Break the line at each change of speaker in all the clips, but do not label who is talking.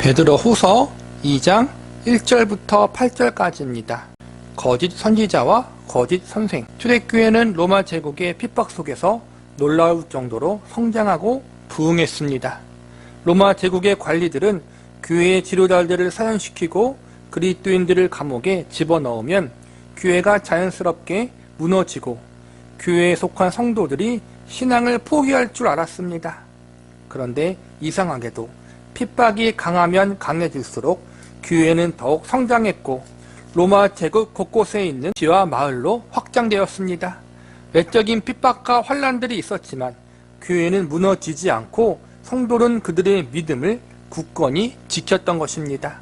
베드로후서 2장 1절부터 8절까지입니다. 거짓 선지자와 거짓 선생. 초대교회는 로마 제국의 핍박 속에서 놀라울 정도로 성장하고 부흥했습니다. 로마 제국의 관리들은 교회의 지도자들을 사형시키고 그리스도인들을 감옥에 집어넣으면 교회가 자연스럽게 무너지고 교회에 속한 성도들이 신앙을 포기할 줄 알았습니다. 그런데 이상하게도 핍박이 강하면 강해질수록 교회는 더욱 성장했고 로마 제국 곳곳에 있는 지와 마을로 확장되었습니다. 외적인 핍박과 환난들이 있었지만 교회는 무너지지 않고 성도는 그들의 믿음을 굳건히 지켰던 것입니다.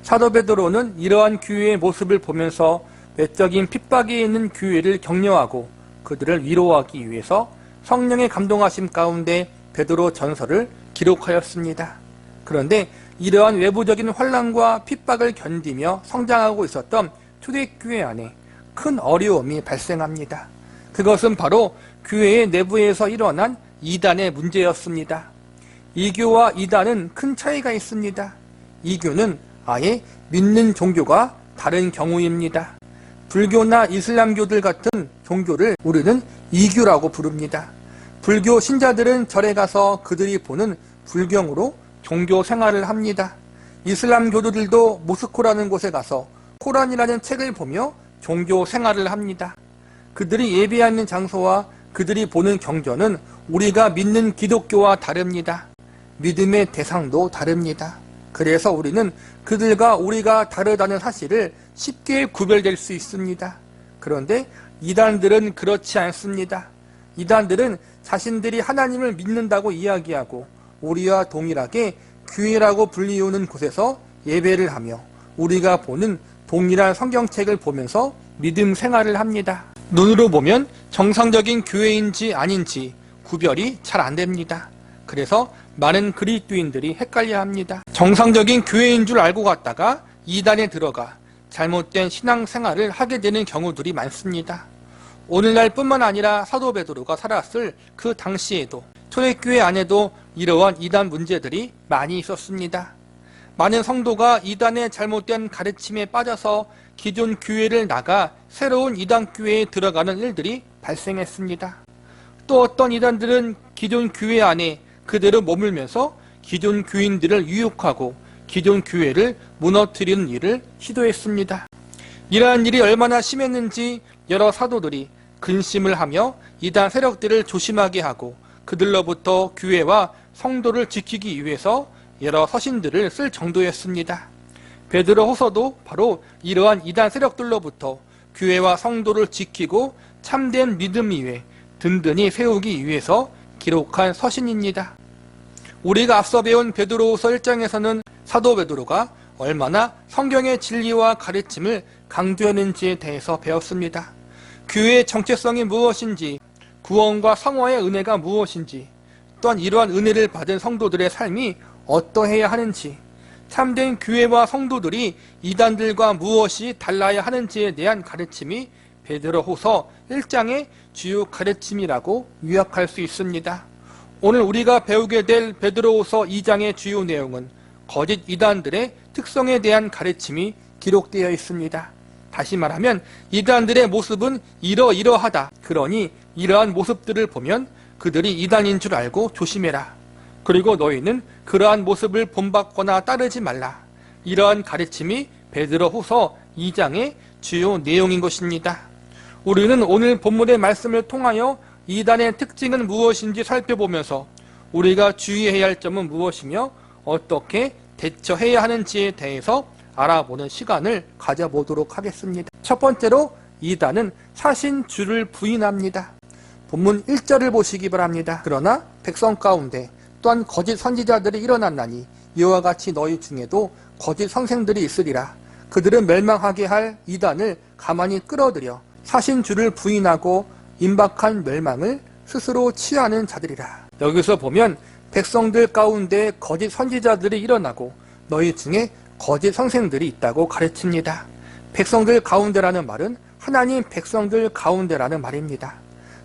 사도 베드로는 이러한 교회의 모습을 보면서 외적인 핍박이 있는 교회를 격려하고 그들을 위로하기 위해서 성령의 감동하심 가운데 베드로 전서를 기록하였습니다. 그런데 이러한 외부적인 환난과 핍박을 견디며 성장하고 있었던 초대교회 안에 큰 어려움이 발생합니다. 그것은 바로 교회의 내부에서 일어난 이단의 문제였습니다. 이교와 이단은 큰 차이가 있습니다. 이교는 아예 믿는 종교가 다른 경우입니다. 불교나 이슬람교들 같은 종교를 우리는 이교라고 부릅니다. 불교 신자들은 절에 가서 그들이 보는 불경으로 종교 생활을 합니다. 이슬람 교도들도 모스코라는 곳에 가서 코란이라는 책을 보며 종교 생활을 합니다. 그들이 예배하는 장소와 그들이 보는 경전은 우리가 믿는 기독교와 다릅니다. 믿음의 대상도 다릅니다. 그래서 우리는 그들과 우리가 다르다는 사실을 쉽게 구별될 수 있습니다. 그런데 이단들은 그렇지 않습니다. 이단들은 자신들이 하나님을 믿는다고 이야기하고 우리와 동일하게 교회라고 불리우는 곳에서 예배를 하며 우리가 보는 동일한 성경책을 보면서 믿음 생활을 합니다. 눈으로 보면 정상적인 교회인지 아닌지 구별이 잘 안 됩니다. 그래서 많은 그리스도인들이 헷갈려합니다. 정상적인 교회인 줄 알고 갔다가 이단에 들어가 잘못된 신앙생활을 하게 되는 경우들이 많습니다. 오늘날 뿐만 아니라 사도 베드로가 살았을 그 당시에도 초대교회 안에도 이러한 이단 문제들이 많이 있었습니다. 많은 성도가 이단의 잘못된 가르침에 빠져서 기존 교회를 나가 새로운 이단 교회에 들어가는 일들이 발생했습니다. 또 어떤 이단들은 기존 교회 안에 그대로 머물면서 기존 교인들을 유혹하고 기존 교회를 무너뜨리는 일을 시도했습니다. 이러한 일이 얼마나 심했는지 여러 사도들이 근심을 하며 이단 세력들을 조심하게 하고 그들로부터 교회와 성도를 지키기 위해서 여러 서신들을 쓸 정도였습니다. 베드로 후서도 바로 이러한 이단 세력들로부터 교회와 성도를 지키고 참된 믿음 위에 든든히 세우기 위해서 기록한 서신입니다. 우리가 앞서 배운 베드로후서 1장에서는 사도 베드로가 얼마나 성경의 진리와 가르침을 강조했는지에 대해서 배웠습니다. 교회의 정체성이 무엇인지, 구원과 성화의 은혜가 무엇인지, 또한 이러한 은혜를 받은 성도들의 삶이 어떠해야 하는지, 참된 교회와 성도들이 이단들과 무엇이 달라야 하는지에 대한 가르침이 베드로후서 1장의 주요 가르침이라고 요약할 수 있습니다. 오늘 우리가 배우게 될 베드로후서 2장의 주요 내용은 거짓 이단들의 특성에 대한 가르침이 기록되어 있습니다. 다시 말하면 이단들의 모습은 이러이러하다. 그러니 이러한 모습들을 보면 그들이 이단인 줄 알고 조심해라. 그리고 너희는 그러한 모습을 본받거나 따르지 말라. 이러한 가르침이 베드로후서 2장의 주요 내용인 것입니다. 우리는 오늘 본문의 말씀을 통하여 이단의 특징은 무엇인지 살펴보면서 우리가 주의해야 할 점은 무엇이며 어떻게 대처해야 하는지에 대해서 알아보는 시간을 가져보도록 하겠습니다. 첫 번째로 이단은 사신주를 부인합니다. 본문 1절을 보시기 바랍니다. 그러나 백성 가운데 또한 거짓 선지자들이 일어났나니 이와 같이 너희 중에도 거짓 선생들이 있으리라. 그들은 멸망하게 할 이단을 가만히 끌어들여 사신주를 부인하고 임박한 멸망을 스스로 취하는 자들이라. 여기서 보면 백성들 가운데 거짓 선지자들이 일어나고 너희 중에 거짓 선생들이 있다고 가르칩니다. 백성들 가운데라는 말은 하나님 백성들 가운데라는 말입니다.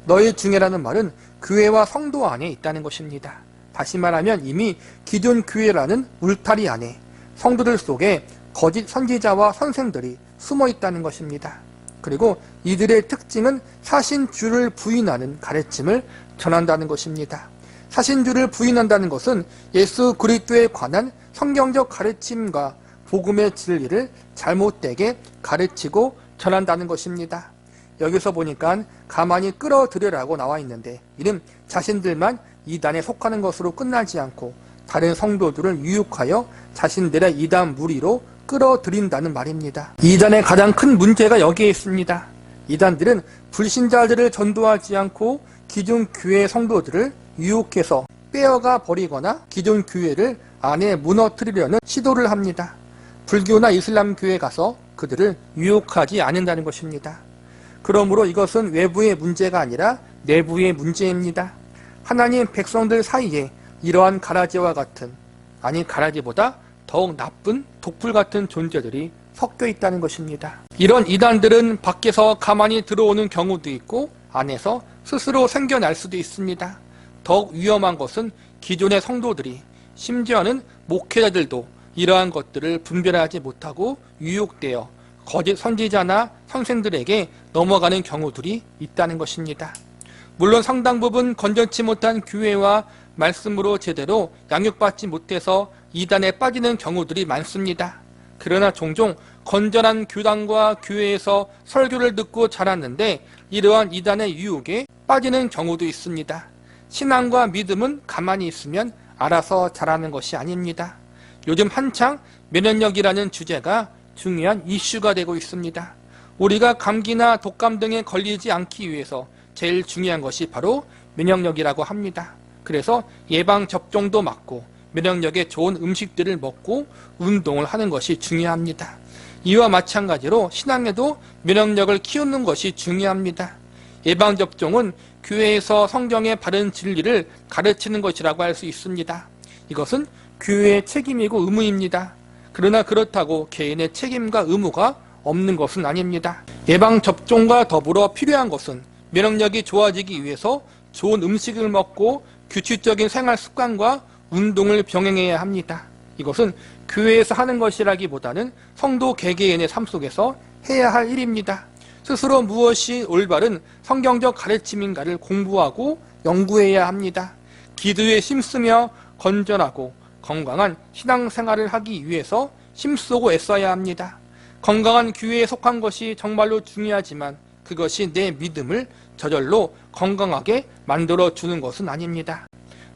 너희 중에라는 말은 교회와 성도 안에 있다는 것입니다. 다시 말하면 이미 기존 교회라는 울타리 안에 성도들 속에 거짓 선지자와 선생들이 숨어 있다는 것입니다. 그리고 이들의 특징은 사신주를 부인하는 가르침을 전한다는 것입니다. 사신주를 부인한다는 것은 예수 그리스도에 관한 성경적 가르침과 복음의 진리를 잘못되게 가르치고 전한다는 것입니다. 여기서 보니까 가만히 끌어들여라고 나와 있는데, 이는 자신들만 이단에 속하는 것으로 끝나지 않고 다른 성도들을 유혹하여 자신들의 이단 무리로 끌어들인다는 말입니다. 이단의 가장 큰 문제가 여기에 있습니다. 이단들은 불신자들을 전도하지 않고 기존 교회 성도들을 유혹해서 빼어가 버리거나 기존 교회를 안에 무너뜨리려는 시도를 합니다. 불교나 이슬람 교회에 가서 그들을 유혹하지 않는다는 것입니다. 그러므로 이것은 외부의 문제가 아니라 내부의 문제입니다. 하나님 백성들 사이에 이러한 가라지와 같은, 아니 가라지보다 더욱 나쁜 독풀 같은 존재들이 섞여 있다는 것입니다. 이런 이단들은 밖에서 가만히 들어오는 경우도 있고 안에서 스스로 생겨날 수도 있습니다. 더욱 위험한 것은 기존의 성도들이, 심지어는 목회자들도 이러한 것들을 분별하지 못하고 유혹되어 거짓 선지자나 선생들에게 넘어가는 경우들이 있다는 것입니다. 물론 상당 부분 건전치 못한 교회와 말씀으로 제대로 양육받지 못해서 이단에 빠지는 경우들이 많습니다. 그러나 종종 건전한 교단과 교회에서 설교를 듣고 자랐는데 이러한 이단의 유혹에 빠지는 경우도 있습니다. 신앙과 믿음은 가만히 있으면 알아서 자라는 것이 아닙니다. 요즘 한창 면역력이라는 주제가 중요한 이슈가 되고 있습니다. 우리가 감기나 독감 등에 걸리지 않기 위해서 제일 중요한 것이 바로 면역력이라고 합니다. 그래서 예방접종도 맞고 면역력에 좋은 음식들을 먹고 운동을 하는 것이 중요합니다. 이와 마찬가지로 신앙에도 면역력을 키우는 것이 중요합니다. 예방접종은 교회에서 성경의 바른 진리를 가르치는 것이라고 할 수 있습니다. 이것은 교회의 책임이고 의무입니다. 그러나 그렇다고 개인의 책임과 의무가 없는 것은 아닙니다. 예방접종과 더불어 필요한 것은 면역력이 좋아지기 위해서 좋은 음식을 먹고 규칙적인 생활 습관과 운동을 병행해야 합니다. 이것은 교회에서 하는 것이라기보다는 성도 개개인의 삶 속에서 해야 할 일입니다. 스스로 무엇이 올바른 성경적 가르침인가를 공부하고 연구해야 합니다. 기도에 힘쓰며 건전하고 건강한 신앙생활을 하기 위해서 힘쓰고 애써야 합니다. 건강한 교회에 속한 것이 정말로 중요하지만 그것이 내 믿음을 저절로 건강하게 만들어주는 것은 아닙니다.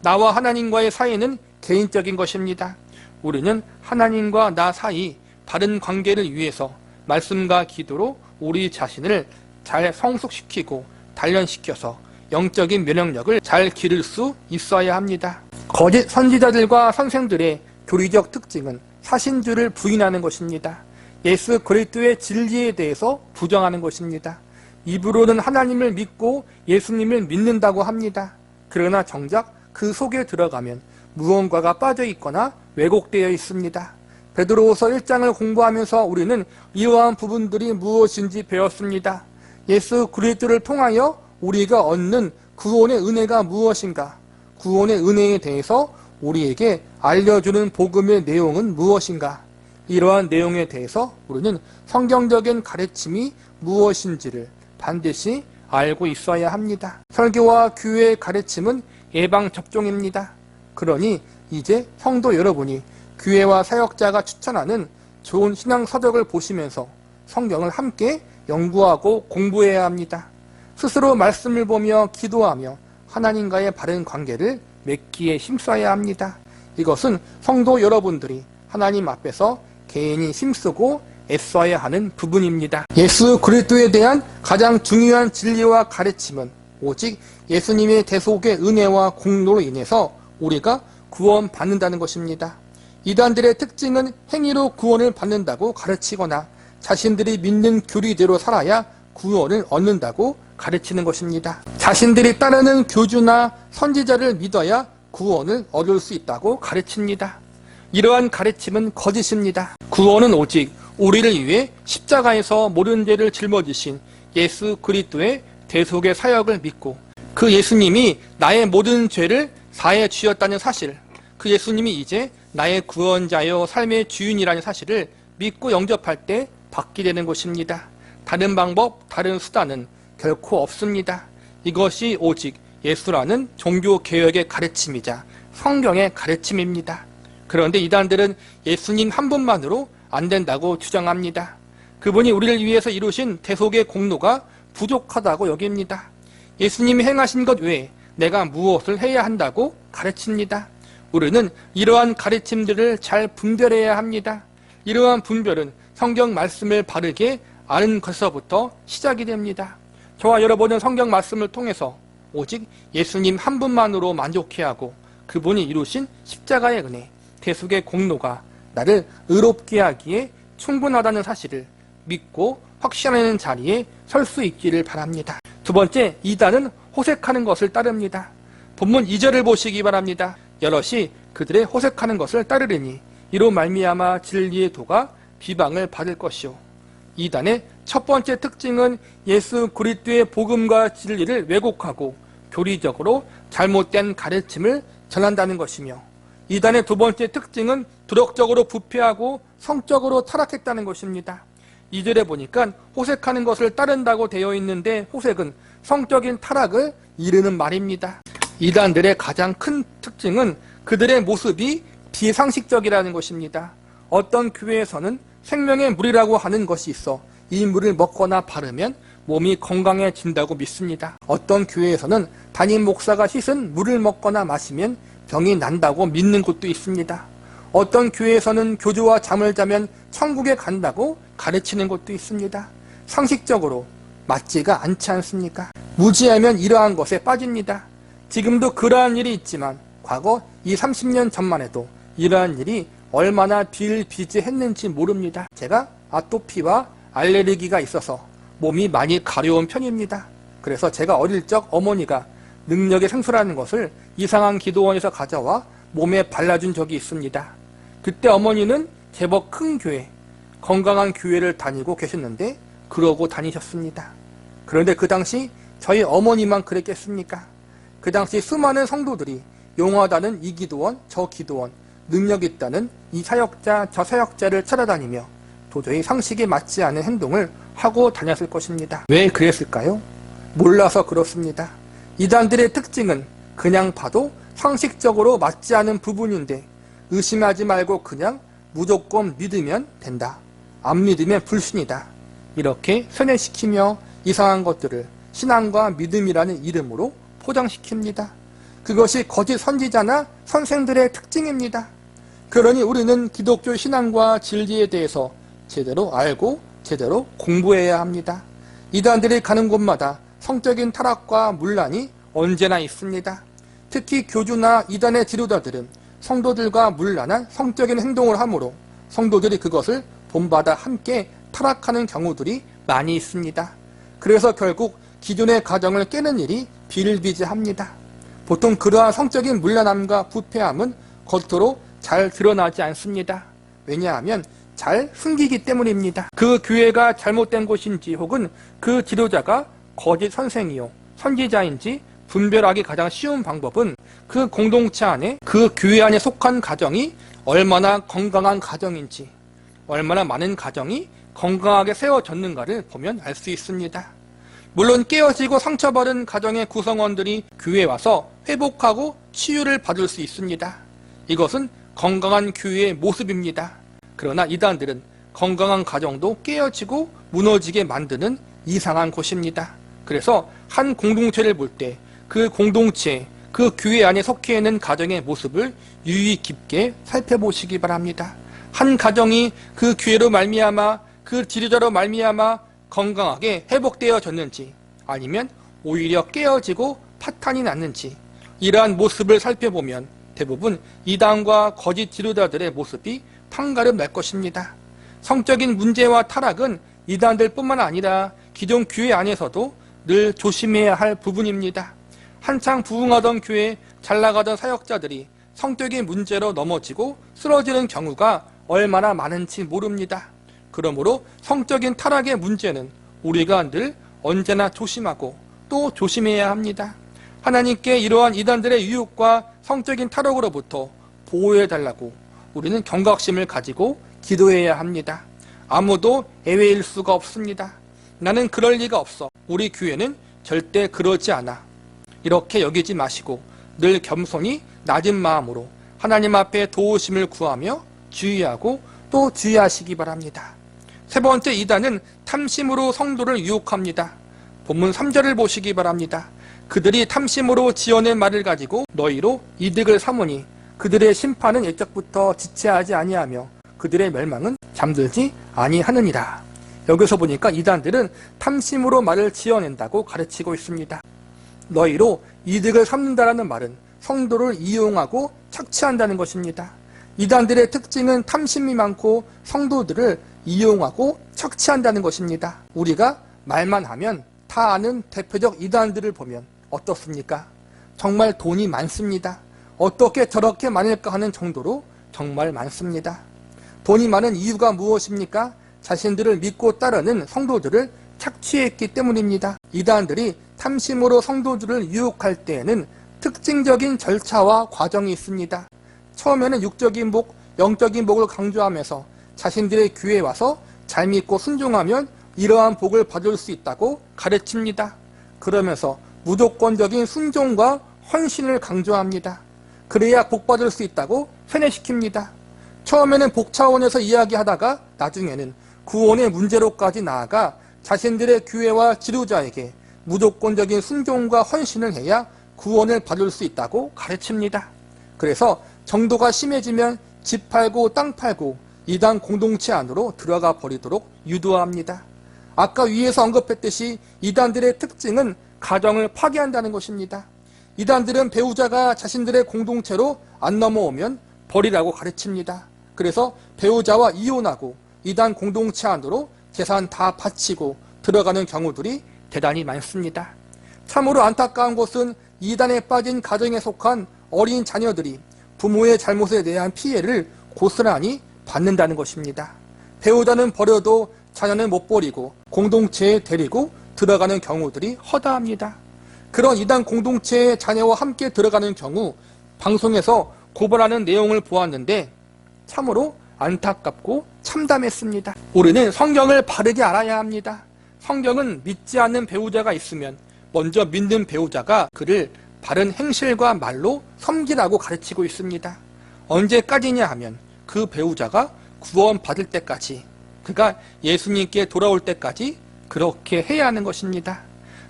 나와 하나님과의 사이는 개인적인 것입니다. 우리는 하나님과 나 사이 바른 관계를 위해서 말씀과 기도로 우리 자신을 잘 성숙시키고 단련시켜서 영적인 면역력을 잘 기를 수 있어야 합니다. 거짓 선지자들과 선생들의 교리적 특징은 사신주를 부인하는 것입니다. 예수 그리스도의 진리에 대해서 부정하는 것입니다. 입으로는 하나님을 믿고 예수님을 믿는다고 합니다. 그러나 정작 그 속에 들어가면 무언가가 빠져 있거나 왜곡되어 있습니다. 베드로후서 1장을 공부하면서 우리는 이러한 부분들이 무엇인지 배웠습니다. 예수 그리스도를 통하여 우리가 얻는 구원의 은혜가 무엇인가? 구원의 은혜에 대해서 우리에게 알려주는 복음의 내용은 무엇인가? 이러한 내용에 대해서 우리는 성경적인 가르침이 무엇인지를 반드시 알고 있어야 합니다. 설교와 교회의 가르침은 예방접종입니다. 그러니 이제 성도 여러분이 교회와 사역자가 추천하는 좋은 신앙 서적을 보시면서 성경을 함께 연구하고 공부해야 합니다. 스스로 말씀을 보며 기도하며 하나님과의 바른 관계를 맺기에 힘써야 합니다. 이것은 성도 여러분들이 하나님 앞에서 개인이 힘쓰고 애써야 하는 부분입니다. 예수 그리스도에 대한 가장 중요한 진리와 가르침은 오직 예수님의 대속의 은혜와 공로로 인해서 우리가 구원받는다는 것입니다. 이단들의 특징은 행위로 구원을 받는다고 가르치거나 자신들이 믿는 교리대로 살아야 구원을 얻는다고 가르치는 것입니다. 자신들이 따르는 교주나 선지자를 믿어야 구원을 얻을 수 있다고 가르칩니다. 이러한 가르침은 거짓입니다. 구원은 오직 우리를 위해 십자가에서 모든 죄를 짊어지신 예수 그리스도의 대속의 사역을 믿고 그 예수님이 나의 모든 죄를 사해 주셨다는 사실, 그 예수님이 이제 나의 구원자요 삶의 주인이라는 사실을 믿고 영접할 때 받게 되는 것입니다. 다른 방법, 다른 수단은 결코 없습니다. 이것이 오직 예수라는 종교개혁의 가르침이자 성경의 가르침입니다. 그런데 이단들은 예수님 한 분만으로 안 된다고 주장합니다. 그분이 우리를 위해서 이루신 대속의 공로가 부족하다고 여깁니다. 예수님이 행하신 것 외에 내가 무엇을 해야 한다고 가르칩니다. 우리는 이러한 가르침들을 잘 분별해야 합니다. 이러한 분별은 성경 말씀을 바르게 아는 것서부터 시작이 됩니다. 저와 여러분은 성경 말씀을 통해서 오직 예수님 한 분만으로 만족해야 하고 그분이 이루신 십자가의 은혜, 대속의 공로가 나를 의롭게 하기에 충분하다는 사실을 믿고 확신하는 자리에 설 수 있기를 바랍니다. 두 번째, 이단은 호색하는 것을 따릅니다. 본문 2절을 보시기 바랍니다. 여럿이 그들의 호색하는 것을 따르리니 이로 말미암아 진리의 도가 비방을 받을 것이요. 이단의 첫 번째 특징은 예수 그리스도의 복음과 진리를 왜곡하고 교리적으로 잘못된 가르침을 전한다는 것이며, 이단의 두 번째 특징은 도덕적으로 부패하고 성적으로 타락했다는 것입니다. 2절에 보니까 호색하는 것을 따른다고 되어 있는데 호색은 성적인 타락을 이르는 말입니다. 이단들의 가장 큰 특징은 그들의 모습이 비상식적이라는 것입니다. 어떤 교회에서는 생명의 물이라고 하는 것이 있어 이 물을 먹거나 바르면 몸이 건강해진다고 믿습니다. 어떤 교회에서는 담임 목사가 씻은 물을 먹거나 마시면 병이 난다고 믿는 곳도 있습니다. 어떤 교회에서는 교주와 잠을 자면 천국에 간다고 가르치는 곳도 있습니다. 상식적으로 맞지가 않지 않습니까? 무지하면 이러한 것에 빠집니다. 지금도 그러한 일이 있지만 과거 30년 전만 해도 이러한 일이 얼마나 비일비재했는지 모릅니다. 제가 아토피와 알레르기가 있어서 몸이 많이 가려운 편입니다. 그래서 제가 어릴 적 어머니가 능력의 생수라는 것을 이상한 기도원에서 가져와 몸에 발라준 적이 있습니다. 그때 어머니는 제법 큰 교회, 건강한 교회를 다니고 계셨는데 그러고 다니셨습니다. 그런데 그 당시 저희 어머니만 그랬겠습니까? 그 당시 수많은 성도들이 용하다는 이 기도원, 저 기도원, 능력 있다는 이 사역자, 저 사역자를 찾아다니며 도저히 상식에 맞지 않은 행동을 하고 다녔을 것입니다. 왜 그랬을까요? 몰라서 그렇습니다. 이단들의 특징은 그냥 봐도 상식적으로 맞지 않은 부분인데 의심하지 말고 그냥 무조건 믿으면 된다. 안 믿으면 불신이다. 이렇게 세뇌시키며 이상한 것들을 신앙과 믿음이라는 이름으로 포장시킵니다. 그것이 거짓 선지자나 선생들의 특징입니다. 그러니 우리는 기독교 신앙과 진리에 대해서 제대로 알고 제대로 공부해야 합니다. 이단들이 가는 곳마다 성적인 타락과 문란이 언제나 있습니다. 특히 교주나 이단의 지도자들은 성도들과 문란한 성적인 행동을 하므로 성도들이 그것을 본받아 함께 타락하는 경우들이 많이 있습니다. 그래서 결국 기존의 가정을 깨는 일이 비일비재합니다. 보통 그러한 성적인 문란함과 부패함은 겉으로 잘 드러나지 않습니다. 왜냐하면 잘 숨기기 때문입니다. 그 교회가 잘못된 곳인지 혹은 그 지도자가 거짓 선생이요 선지자인지 분별하기 가장 쉬운 방법은 그 공동체 안에, 그 교회 안에 속한 가정이 얼마나 건강한 가정인지, 얼마나 많은 가정이 건강하게 세워졌는가를 보면 알 수 있습니다. 물론 깨어지고 상처받은 가정의 구성원들이 교회에 와서 회복하고 치유를 받을 수 있습니다. 이것은 건강한 교회의 모습입니다. 그러나 이단들은 건강한 가정도 깨어지고 무너지게 만드는 이상한 곳입니다. 그래서 한 공동체를 볼 때 그 공동체, 그 교회 안에 속해 있는 가정의 모습을 유의 깊게 살펴보시기 바랍니다. 한 가정이 그 교회로 말미암아, 그 지도자로 말미암아 건강하게 회복되어졌는지 아니면 오히려 깨어지고 파탄이 났는지 이러한 모습을 살펴보면 대부분 이단과 거짓 지도자들의 모습이 판가름 날 것입니다. 성적인 문제와 타락은 이단들 뿐만 아니라 기존 교회 안에서도 늘 조심해야 할 부분입니다. 한창 부흥하던 교회, 잘나가던 사역자들이 성적인 문제로 넘어지고 쓰러지는 경우가 얼마나 많은지 모릅니다. 그러므로 성적인 타락의 문제는 우리가 늘 언제나 조심하고 또 조심해야 합니다. 하나님께 이러한 이단들의 유혹과 성적인 타락으로부터 보호해달라고 우리는 경각심을 가지고 기도해야 합니다. 아무도 예외일 수가 없습니다. 나는 그럴 리가 없어. 우리 교회는 절대 그러지 않아. 이렇게 여기지 마시고 늘 겸손히 낮은 마음으로 하나님 앞에 도우심을 구하며 주의하고 또 주의하시기 바랍니다. 세 번째, 이단은 탐심으로 성도를 유혹합니다. 본문 3절을 보시기 바랍니다. 그들이 탐심으로 지어낸 말을 가지고 너희로 이득을 삼으니 그들의 심판은 옛적부터 지체하지 아니하며 그들의 멸망은 잠들지 아니하느니라. 여기서 보니까 이단들은 탐심으로 말을 지어낸다고 가르치고 있습니다. 너희로 이득을 삼는다라는 말은 성도를 이용하고 착취한다는 것입니다. 이단들의 특징은 탐심이 많고 성도들을 이용하고 착취한다는 것입니다. 우리가 말만 하면 다 아는 대표적 이단들을 보면 어떻습니까? 정말 돈이 많습니다. 어떻게 저렇게 많을까 하는 정도로 정말 많습니다. 돈이 많은 이유가 무엇입니까? 자신들을 믿고 따르는 성도들을 착취했기 때문입니다. 이단들이 탐심으로 성도들을 유혹할 때에는 특징적인 절차와 과정이 있습니다. 처음에는 육적인 복, 영적인 복을 강조하면서 자신들의 교회에 와서 잘 믿고 순종하면 이러한 복을 받을 수 있다고 가르칩니다. 그러면서 무조건적인 순종과 헌신을 강조합니다. 그래야 복 받을 수 있다고 세뇌시킵니다. 처음에는 복 차원에서 이야기하다가 나중에는 구원의 문제로까지 나아가 자신들의 교회와 지도자에게 무조건적인 순종과 헌신을 해야 구원을 받을 수 있다고 가르칩니다. 그래서 정도가 심해지면 집 팔고 땅 팔고 이단 공동체 안으로 들어가 버리도록 유도합니다. 아까 위에서 언급했듯이 이단들의 특징은 가정을 파괴한다는 것입니다. 이단들은 배우자가 자신들의 공동체로 안 넘어오면 버리라고 가르칩니다. 그래서 배우자와 이혼하고 이단 공동체 안으로 재산 다 바치고 들어가는 경우들이 대단히 많습니다. 참으로 안타까운 것은 이단에 빠진 가정에 속한 어린 자녀들이 부모의 잘못에 대한 피해를 고스란히 받는다는 것입니다. 배우자는 버려도 자녀는 못 버리고 공동체에 데리고 들어가는 경우들이 허다합니다. 그런 이단 공동체의 자녀와 함께 들어가는 경우 방송에서 고발하는 내용을 보았는데 참으로 안타깝고 참담했습니다. 우리는 성경을 바르게 알아야 합니다. 성경은 믿지 않는 배우자가 있으면 먼저 믿는 배우자가 그를 바른 행실과 말로 섬기라고 가르치고 있습니다. 언제까지냐 하면 그 배우자가 구원받을 때까지, 그가 예수님께 돌아올 때까지 그렇게 해야 하는 것입니다.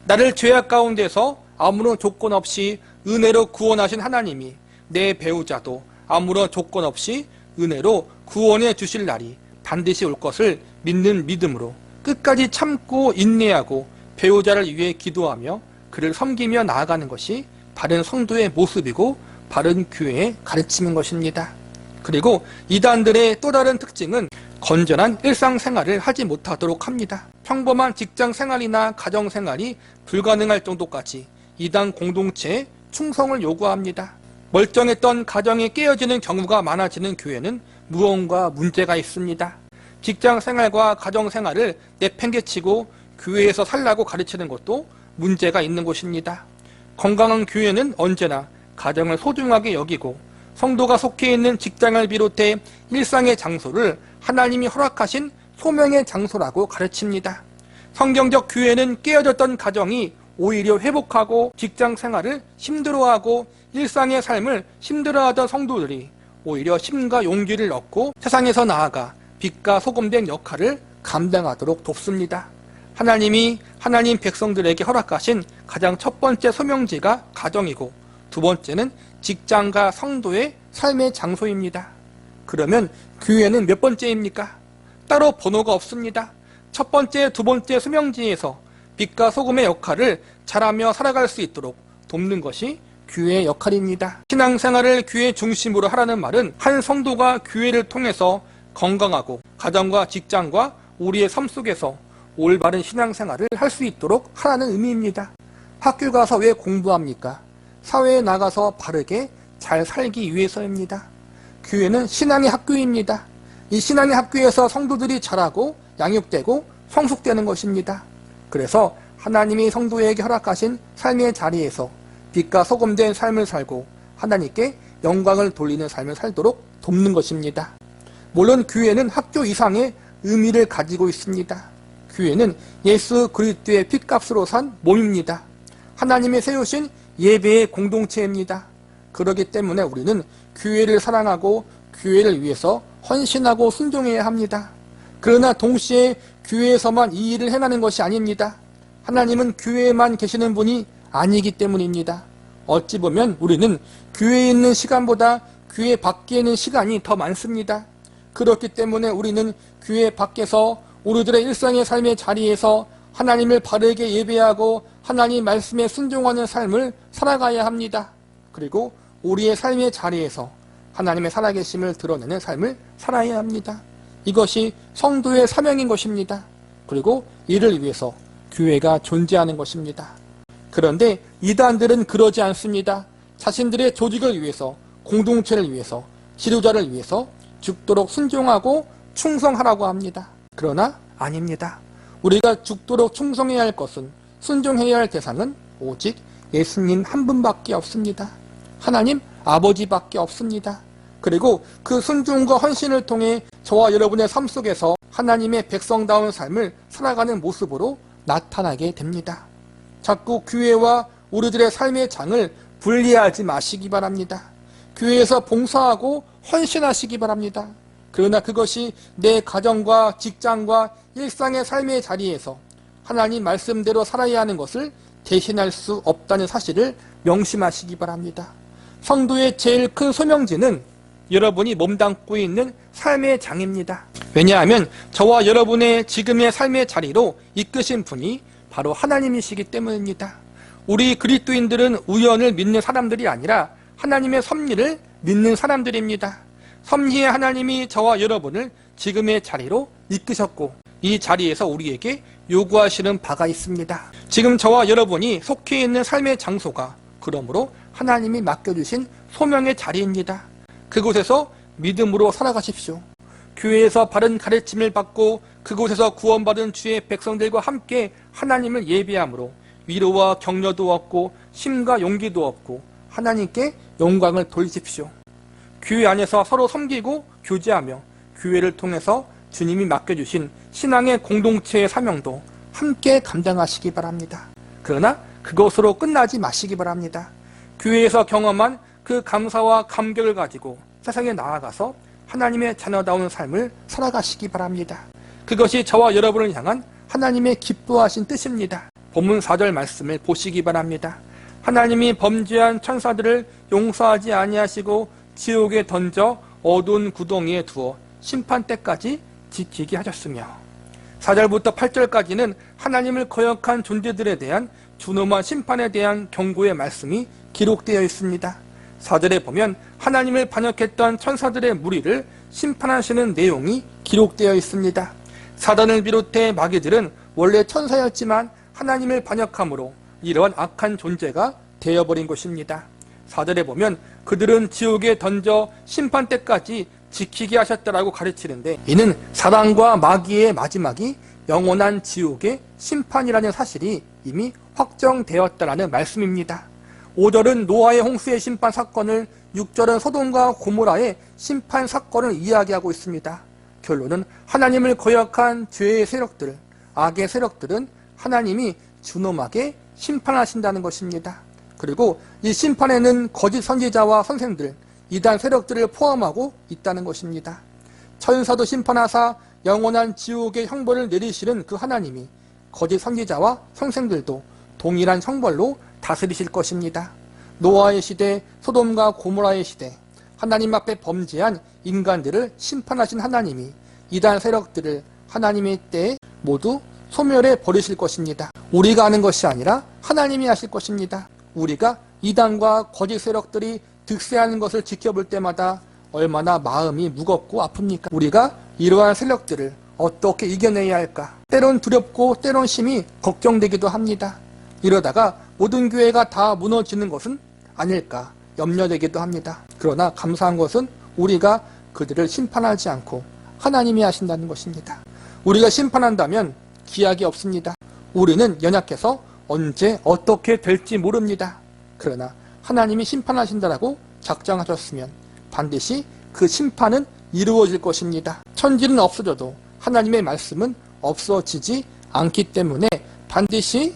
나를 죄악 가운데서 아무런 조건 없이 은혜로 구원하신 하나님이 내 배우자도 아무런 조건 없이 은혜로 구원해 주실 날이 반드시 올 것을 믿는 믿음으로 끝까지 참고 인내하고 배우자를 위해 기도하며 그를 섬기며 나아가는 것이 바른 성도의 모습이고 바른 교회의 가르침인 것입니다. 그리고 이단들의 또 다른 특징은 건전한 일상생활을 하지 못하도록 합니다. 평범한 직장생활이나 가정생활이 불가능할 정도까지 이단 공동체에 충성을 요구합니다. 멀쩡했던 가정이 깨어지는 경우가 많아지는 교회는 무언가 문제가 있습니다. 직장생활과 가정생활을 내팽개치고 교회에서 살라고 가르치는 것도 문제가 있는 것입니다. 건강한 교회는 언제나 가정을 소중하게 여기고 성도가 속해 있는 직장을 비롯해 일상의 장소를 하나님이 허락하신 소명의 장소라고 가르칩니다. 성경적 교회는 깨어졌던 가정이 오히려 회복하고 직장 생활을 힘들어하고 일상의 삶을 힘들어하던 성도들이 오히려 힘과 용기를 얻고 세상에서 나아가 빛과 소금된 역할을 감당하도록 돕습니다. 하나님이 하나님 백성들에게 허락하신 가장 첫 번째 소명지가 가정이고 두 번째는 직장과 성도의 삶의 장소입니다. 그러면 교회는 몇 번째입니까? 따로 번호가 없습니다. 첫 번째, 두 번째 소명지에서 빛과 소금의 역할을 잘하며 살아갈 수 있도록 돕는 것이 교회의 역할입니다. 신앙생활을 교회 중심으로 하라는 말은 한 성도가 교회를 통해서 건강하고 가정과 직장과 우리의 삶 속에서 올바른 신앙생활을 할 수 있도록 하라는 의미입니다. 학교 가서 왜 공부합니까? 사회에 나가서 바르게 잘 살기 위해서입니다. 교회는 신앙의 학교입니다. 이 신앙의 학교에서 성도들이 자라고 양육되고 성숙되는 것입니다. 그래서 하나님이 성도에게 허락하신 삶의 자리에서 빛과 소금된 삶을 살고 하나님께 영광을 돌리는 삶을 살도록 돕는 것입니다. 물론 교회는 학교 이상의 의미를 가지고 있습니다. 교회는 예수 그리스도의 핏값으로 산 몸입니다. 하나님이 세우신 예배의 공동체입니다. 그렇기 때문에 우리는 교회를 사랑하고 교회를 위해서 헌신하고 순종해야 합니다. 그러나 동시에 교회에서만 이 일을 행하는 것이 아닙니다. 하나님은 교회에만 계시는 분이 아니기 때문입니다. 어찌 보면 우리는 교회에 있는 시간보다 교회 밖에 있는 시간이 더 많습니다. 그렇기 때문에 우리는 교회 밖에서 우리들의 일상의 삶의 자리에서 하나님을 바르게 예배하고 하나님 말씀에 순종하는 삶을 살아가야 합니다. 그리고 우리의 삶의 자리에서 하나님의 살아계심을 드러내는 삶을 살아야 합니다. 이것이 성도의 사명인 것입니다. 그리고 이를 위해서 교회가 존재하는 것입니다. 그런데 이단들은 그러지 않습니다. 자신들의 조직을 위해서, 공동체를 위해서, 지도자를 위해서 죽도록 순종하고 충성하라고 합니다. 그러나 아닙니다. 우리가 죽도록 충성해야 할 것은, 순종해야 할 대상은 오직 예수님 한 분밖에 없습니다. 하나님 아버지밖에 없습니다. 그리고 그 순종과 헌신을 통해 저와 여러분의 삶 속에서 하나님의 백성다운 삶을 살아가는 모습으로 나타나게 됩니다. 자꾸 교회와 우리들의 삶의 장을 분리하지 마시기 바랍니다. 교회에서 봉사하고 헌신하시기 바랍니다. 그러나 그것이 내 가정과 직장과 일상의 삶의 자리에서 하나님 말씀대로 살아야 하는 것을 대신할 수 없다는 사실을 명심하시기 바랍니다. 성도의 제일 큰 소명지는 여러분이 몸담고 있는 삶의 장입니다. 왜냐하면 저와 여러분의 지금의 삶의 자리로 이끄신 분이 바로 하나님이시기 때문입니다. 우리 그리스도인들은 우연을 믿는 사람들이 아니라 하나님의 섭리를 믿는 사람들입니다. 섭리의 하나님이 저와 여러분을 지금의 자리로 이끄셨고 이 자리에서 우리에게 요구하시는 바가 있습니다. 지금 저와 여러분이 속해 있는 삶의 장소가 그러므로 하나님이 맡겨주신 소명의 자리입니다. 그곳에서 믿음으로 살아가십시오. 교회에서 바른 가르침을 받고 그곳에서 구원받은 주의 백성들과 함께 하나님을 예배함으로 위로와 격려도 얻고 힘과 용기도 얻고 하나님께 영광을 돌리십시오. 교회 안에서 서로 섬기고 교제하며 교회를 통해서 주님이 맡겨주신 신앙의 공동체의 사명도 함께 감당하시기 바랍니다. 그러나 그것으로 끝나지 마시기 바랍니다. 교회에서 경험한 그 감사와 감격을 가지고 세상에 나아가서 하나님의 자녀다운 삶을 살아가시기 바랍니다. 그것이 저와 여러분을 향한 하나님의 기뻐하신 뜻입니다. 본문 4절 말씀을 보시기 바랍니다. 하나님이 범죄한 천사들을 용서하지 아니하시고 지옥에 던져 어두운 구덩이에 두어 심판 때까지 지키게 하셨으며 4절부터 8절까지는 하나님을 거역한 존재들에 대한 준엄한 심판에 대한 경고의 말씀이 기록되어 있습니다. 4절에 보면 하나님을 반역했던 천사들의 무리를 심판하시는 내용이 기록되어 있습니다. 사단을 비롯해 마귀들은 원래 천사였지만 하나님을 반역함으로 이러한 악한 존재가 되어버린 것입니다. 4절에 보면 그들은 지옥에 던져 심판 때까지 지키게 하셨다라고 가르치는데 이는 사단과 마귀의 마지막이 영원한 지옥의 심판이라는 사실이 이미 확정되었다라는 말씀입니다. 5절은 노아의 홍수의 심판 사건을, 6절은 소돔과 고모라의 심판 사건을 이야기하고 있습니다. 결론은 하나님을 거역한 죄의 세력들, 악의 세력들은 하나님이 준엄하게 심판하신다는 것입니다. 그리고 이 심판에는 거짓 선지자와 선생들, 이단 세력들을 포함하고 있다는 것입니다. 천사도 심판하사 영원한 지옥의 형벌을 내리시는 그 하나님이 거짓 선지자와 선생들도 동일한 형벌로 다스리실 것입니다. 노아의 시대, 소돔과 고모라의 시대, 하나님 앞에 범죄한 인간들을 심판하신 하나님이 이단 세력들을 하나님의 때에 모두 소멸해 버리실 것입니다. 우리가 하는 것이 아니라 하나님이 하실 것입니다. 우리가 이단과 거짓 세력들이 득세하는 것을 지켜볼 때마다 얼마나 마음이 무겁고 아픕니까? 우리가 이러한 세력들을 어떻게 이겨내야 할까? 때론 두렵고 때론 심히 걱정되기도 합니다. 이러다가 모든 교회가 다 무너지는 것은 아닐까 염려되기도 합니다. 그러나 감사한 것은 우리가 그들을 심판하지 않고 하나님이 하신다는 것입니다. 우리가 심판한다면 기약이 없습니다. 우리는 연약해서 언제 어떻게 될지 모릅니다. 그러나 하나님이 심판하신다라고 작정하셨으면 반드시 그 심판은 이루어질 것입니다. 천지는 없어져도 하나님의 말씀은 없어지지 않기 때문에 반드시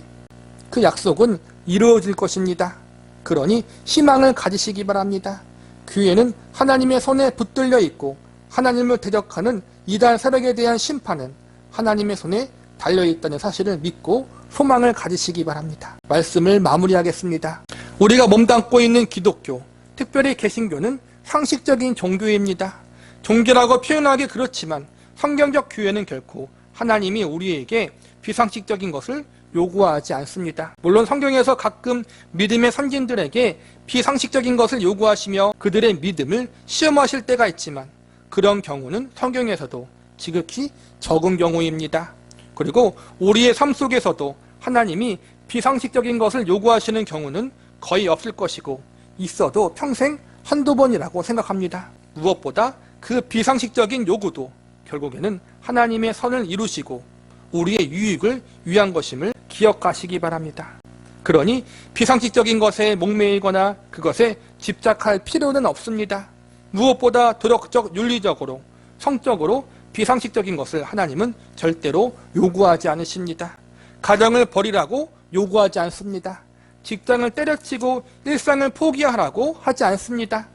그 약속은 이루어질 것입니다. 그러니 희망을 가지시기 바랍니다. 교회는 하나님의 손에 붙들려 있고 하나님을 대적하는 이단 세력에 대한 심판은 하나님의 손에 달려있다는 사실을 믿고 소망을 가지시기 바랍니다. 말씀을 마무리하겠습니다. 우리가 몸담고 있는 기독교, 특별히 개신교는 상식적인 종교입니다. 종교라고 표현하기 그렇지만 성경적 교회는 결코 하나님이 우리에게 비상식적인 것을 요구하지 않습니다. 물론 성경에서 가끔 믿음의 선진들에게 비상식적인 것을 요구하시며 그들의 믿음을 시험하실 때가 있지만 그런 경우는 성경에서도 지극히 적은 경우입니다. 그리고 우리의 삶 속에서도 하나님이 비상식적인 것을 요구하시는 경우는 거의 없을 것이고 있어도 평생 한두 번이라고 생각합니다. 무엇보다 그 비상식적인 요구도 결국에는 하나님의 선을 이루시고 우리의 유익을 위한 것임을 기억하시기 바랍니다. 그러니 비상식적인 것에 목매이거나 그것에 집착할 필요는 없습니다. 무엇보다 도덕적, 윤리적으로, 성적으로 비상식적인 것을 하나님은 절대로 요구하지 않으십니다. 가정을 버리라고 요구하지 않습니다. 직장을 때려치고 일상을 포기하라고 하지 않습니다.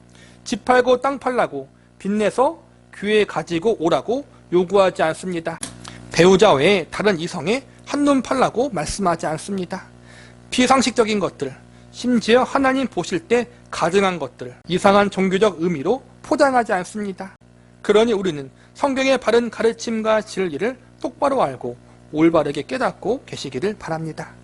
집 팔고 땅 팔라고 빚내서 교회에 가지고 오라고 요구하지 않습니다. 배우자 외에 다른 이성에 한눈 팔라고 말씀하지 않습니다. 비상식적인 것들, 심지어 하나님 보실 때 가증한 것들, 이상한 종교적 의미로 포장하지 않습니다. 그러니 우리는 성경의 바른 가르침과 진리를 똑바로 알고 올바르게 깨닫고 계시기를 바랍니다.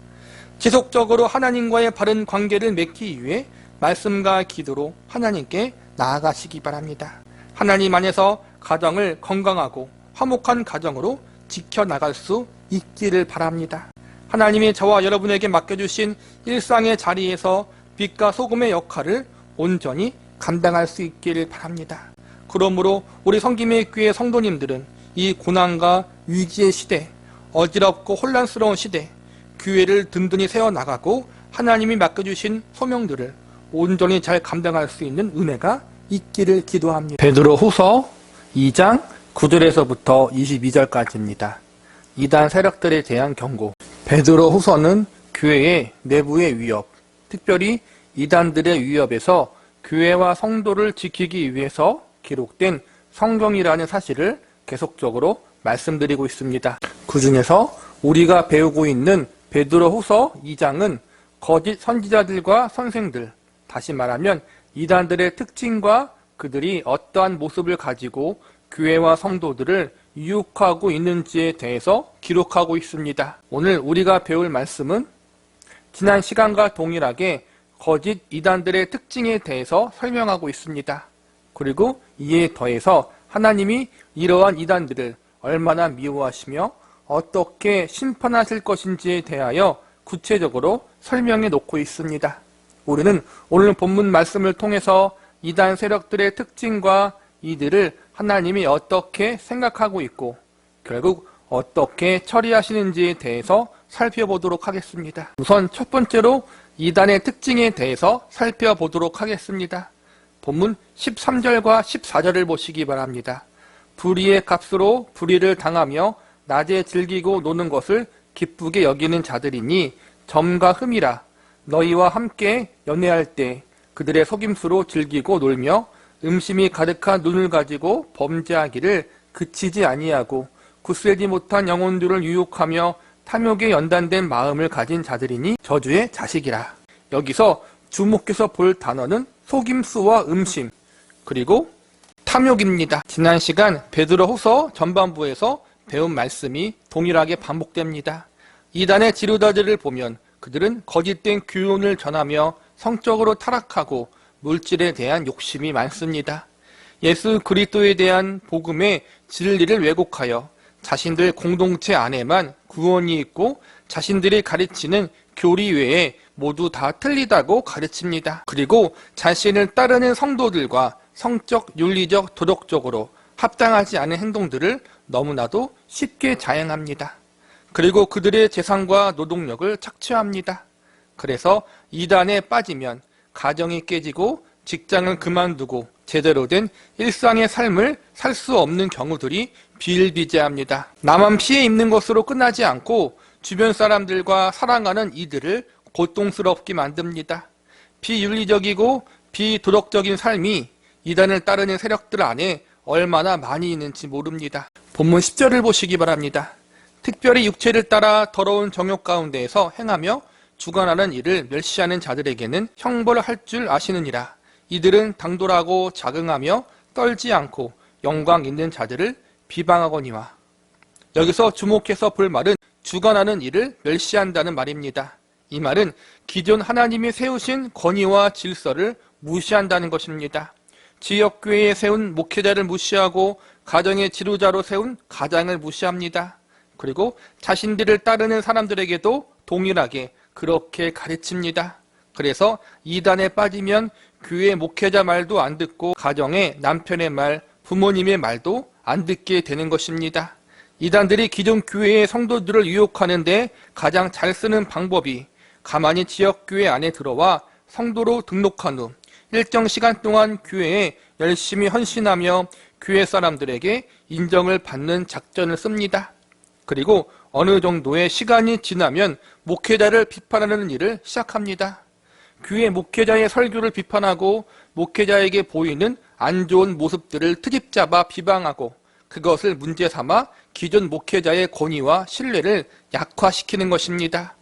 지속적으로 하나님과의 바른 관계를 맺기 위해 말씀과 기도로 하나님께 나아가시기 바랍니다. 하나님 안에서 가정을 건강하고 화목한 가정으로 지켜나갈 수 있기를 바랍니다. 하나님이 저와 여러분에게 맡겨주신 일상의 자리에서 빛과 소금의 역할을 온전히 감당할 수 있기를 바랍니다. 그러므로 우리 성김의 교회 성도님들은 이 고난과 위기의 시대, 어지럽고 혼란스러운 시대, 교회를 든든히 세워나가고 하나님이 맡겨주신 소명들을 온전히 잘 감당할 수 있는 은혜가 있기를 기도합니다. 베드로 후서 2장 9절에서부터 22절까지입니다. 이단 세력들에 대한 경고. 베드로 후서는 교회의 내부의 위협, 특별히 이단들의 위협에서 교회와 성도를 지키기 위해서 기록된 성경이라는 사실을 계속적으로 말씀드리고 있습니다. 그 중에서 우리가 배우고 있는 베드로 후서 2장은 거짓 선지자들과 선생들, 다시 말하면 이단들의 특징과 그들이 어떠한 모습을 가지고 교회와 성도들을 유혹하고 있는지에 대해서 기록하고 있습니다. 오늘 우리가 배울 말씀은 지난 시간과 동일하게 거짓 이단들의 특징에 대해서 설명하고 있습니다. 그리고 이에 더해서 하나님이 이러한 이단들을 얼마나 미워하시며 어떻게 심판하실 것인지에 대하여 구체적으로 설명해 놓고 있습니다. 우리는 오늘 본문 말씀을 통해서 이단 세력들의 특징과 이들을 하나님이 어떻게 생각하고 있고 결국 어떻게 처리하시는지에 대해서 살펴보도록 하겠습니다. 우선 첫 번째로 이단의 특징에 대해서 살펴보도록 하겠습니다. 본문 13절과 14절을 보시기 바랍니다. 불의의 값으로 불의를 당하며 낮에 즐기고 노는 것을 기쁘게 여기는 자들이니 점과 흠이라. 너희와 함께 연애할 때 그들의 속임수로 즐기고 놀며 음심이 가득한 눈을 가지고 범죄하기를 그치지 아니하고 굳세지 못한 영혼들을 유혹하며 탐욕에 연단된 마음을 가진 자들이니 저주의 자식이라. 여기서 주목해서 볼 단어는 속임수와 음심, 그리고 탐욕입니다. 지난 시간 베드로 후서 전반부에서 배운 말씀이 동일하게 반복됩니다. 이단의 지도자들을 보면 그들은 거짓된 교훈을 전하며 성적으로 타락하고 물질에 대한 욕심이 많습니다. 예수 그리스도에 대한 복음의 진리를 왜곡하여 자신들 공동체 안에만 구원이 있고 자신들이 가르치는 교리 외에 모두 다 틀리다고 가르칩니다. 그리고 자신을 따르는 성도들과 성적, 윤리적, 도덕적으로 합당하지 않은 행동들을 너무나도 쉽게 자행합니다. 그리고 그들의 재산과 노동력을 착취합니다. 그래서 이단에 빠지면 가정이 깨지고 직장을 그만두고 제대로 된 일상의 삶을 살 수 없는 경우들이 비일비재합니다. 나만 피해 입는 것으로 끝나지 않고 주변 사람들과 살아가는 이들을 고통스럽게 만듭니다. 비윤리적이고 비도덕적인 삶이 이단을 따르는 세력들 안에 얼마나 많이 있는지 모릅니다. 본문 10절을 보시기 바랍니다. 특별히 육체를 따라 더러운 정욕 가운데에서 행하며 주관하는 일을 멸시하는 자들에게는 형벌을 할 줄 아시느니라. 이들은 당돌하고 자긍하며 떨지 않고 영광 있는 자들을 비방하거니와. 여기서 주목해서 볼 말은 주관하는 일을 멸시한다는 말입니다. 이 말은 기존 하나님이 세우신 권위와 질서를 무시한다는 것입니다. 지역교회에 세운 목회자를 무시하고 가정의 지도자로 세운 가장을 무시합니다. 그리고 자신들을 따르는 사람들에게도 동일하게 그렇게 가르칩니다. 그래서 이단에 빠지면 교회 목회자 말도 안 듣고 가정의 남편의 말, 부모님의 말도 안 듣게 되는 것입니다. 이단들이 기존 교회의 성도들을 유혹하는데 가장 잘 쓰는 방법이 가만히 지역교회 안에 들어와 성도로 등록한 후 일정 시간 동안 교회에 열심히 헌신하며 교회 사람들에게 인정을 받는 작전을 씁니다. 그리고 어느 정도의 시간이 지나면 목회자를 비판하는 일을 시작합니다. 교회 목회자의 설교를 비판하고 목회자에게 보이는 안 좋은 모습들을 트집잡아 비방하고 그것을 문제 삼아 기존 목회자의 권위와 신뢰를 약화시키는 것입니다.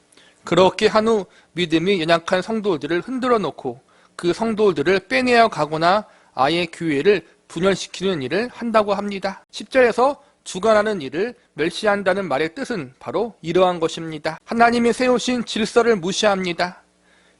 그렇게 한 후 믿음이 연약한 성도들을 흔들어 놓고 그 성도들을 빼내어 가거나 아예 교회를 분열시키는 일을 한다고 합니다. 10절에서 주관하는 일을 멸시한다는 말의 뜻은 바로 이러한 것입니다. 하나님이 세우신 질서를 무시합니다.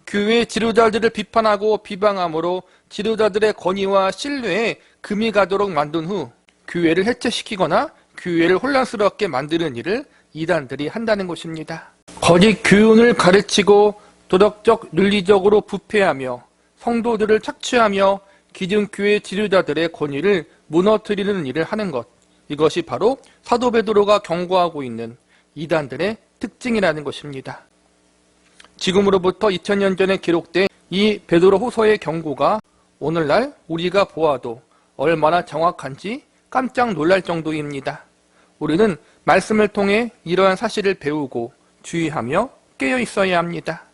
교회 지도자들을 비판하고 비방함으로 지도자들의 권위와 신뢰에 금이 가도록 만든 후 교회를 해체시키거나 교회를 혼란스럽게 만드는 일을 이단들이 한다는 것입니다. 거짓 교훈을 가르치고 도덕적 윤리적으로 부패하며 성도들을 착취하며 기존 교회 지도자들의 권위를 무너뜨리는 일을 하는 것, 이것이 바로 사도 베드로가 경고하고 있는 이단들의 특징이라는 것입니다. 지금으로부터 2000년 전에 기록된 이 베드로 후서의 경고가 오늘날 우리가 보아도 얼마나 정확한지 깜짝 놀랄 정도입니다. 우리는 말씀을 통해 이러한 사실을 배우고 주의하며 깨어 있어야 합니다.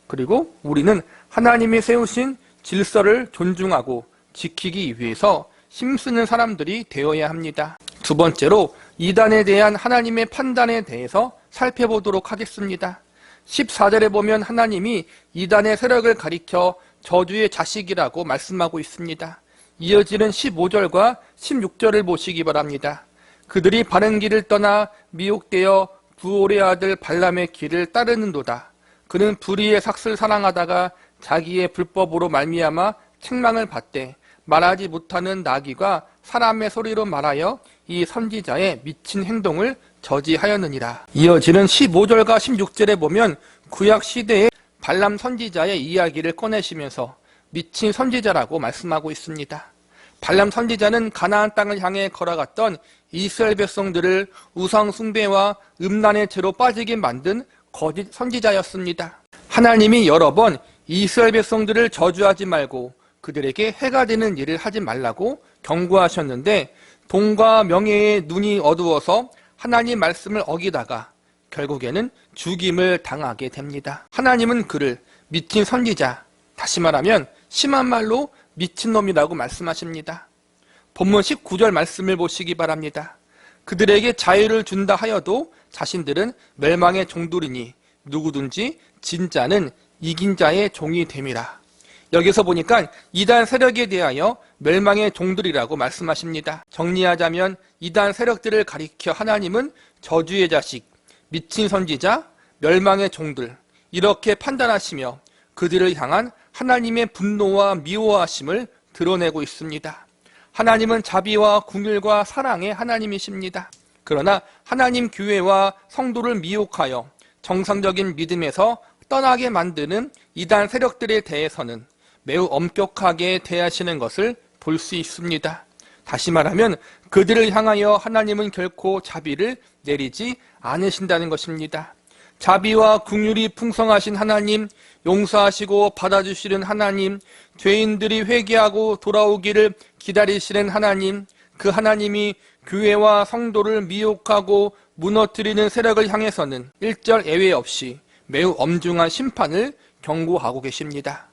그리고 우리는 하나님이 세우신 질서를 존중하고 지키기 위해서 힘쓰는 사람들이 되어야 합니다. 두 번째로 이단에 대한 하나님의 판단에 대해서 살펴보도록 하겠습니다. 14절에 보면 하나님이 이단의 세력을 가리켜 저주의 자식이라고 말씀하고 있습니다. 이어지는 15절과 16절을 보시기 바랍니다. 그들이 바른 길을 떠나 미혹되어 부올의 아들 발람의 길을 따르는도다. 그는 불의의 삭슬 사랑하다가 자기의 불법으로 말미암아 책망을 받되 말하지 못하는 나귀가 사람의 소리로 말하여 이 선지자의 미친 행동을 저지하였느니라. 이어지는 15절과 16절에 보면 구약 시대의 발람 선지자의 이야기를 꺼내시면서 미친 선지자라고 말씀하고 있습니다. 발람 선지자는 가나안 땅을 향해 걸어갔던 이스라엘 백성들을 우상 숭배와 음란의 죄로 빠지게 만든 거짓 선지자였습니다. 하나님이 여러 번 이스라엘 백성들을 저주하지 말고 그들에게 해가 되는 일을 하지 말라고 경고하셨는데 돈과 명예에 눈이 어두워서 하나님 말씀을 어기다가 결국에는 죽임을 당하게 됩니다. 하나님은 그를 미친 선지자, 다시 말하면 심한 말로 미친놈이라고 말씀하십니다. 본문 19절 말씀을 보시기 바랍니다. 그들에게 자유를 준다 하여도 자신들은 멸망의 종들이니 누구든지 진짜는 이긴 자의 종이 됨이라. 여기서 보니까 이단 세력에 대하여 멸망의 종들이라고 말씀하십니다. 정리하자면 이단 세력들을 가리켜 하나님은 저주의 자식, 미친 선지자, 멸망의 종들 이렇게 판단하시며 그들을 향한 하나님의 분노와 미워하심을 드러내고 있습니다. 하나님은 자비와 긍휼과 사랑의 하나님이십니다. 그러나 하나님 교회와 성도를 미혹하여 정상적인 믿음에서 떠나게 만드는 이단 세력들에 대해서는 매우 엄격하게 대하시는 것을 볼 수 있습니다. 다시 말하면 그들을 향하여 하나님은 결코 자비를 내리지 않으신다는 것입니다. 자비와 긍휼이 풍성하신 하나님, 용서하시고 받아주시는 하나님, 죄인들이 회개하고 돌아오기를 기다리시는 하나님, 그 하나님이 교회와 성도를 미혹하고 무너뜨리는 세력을 향해서는 일절 예외 없이 매우 엄중한 심판을 경고하고 계십니다.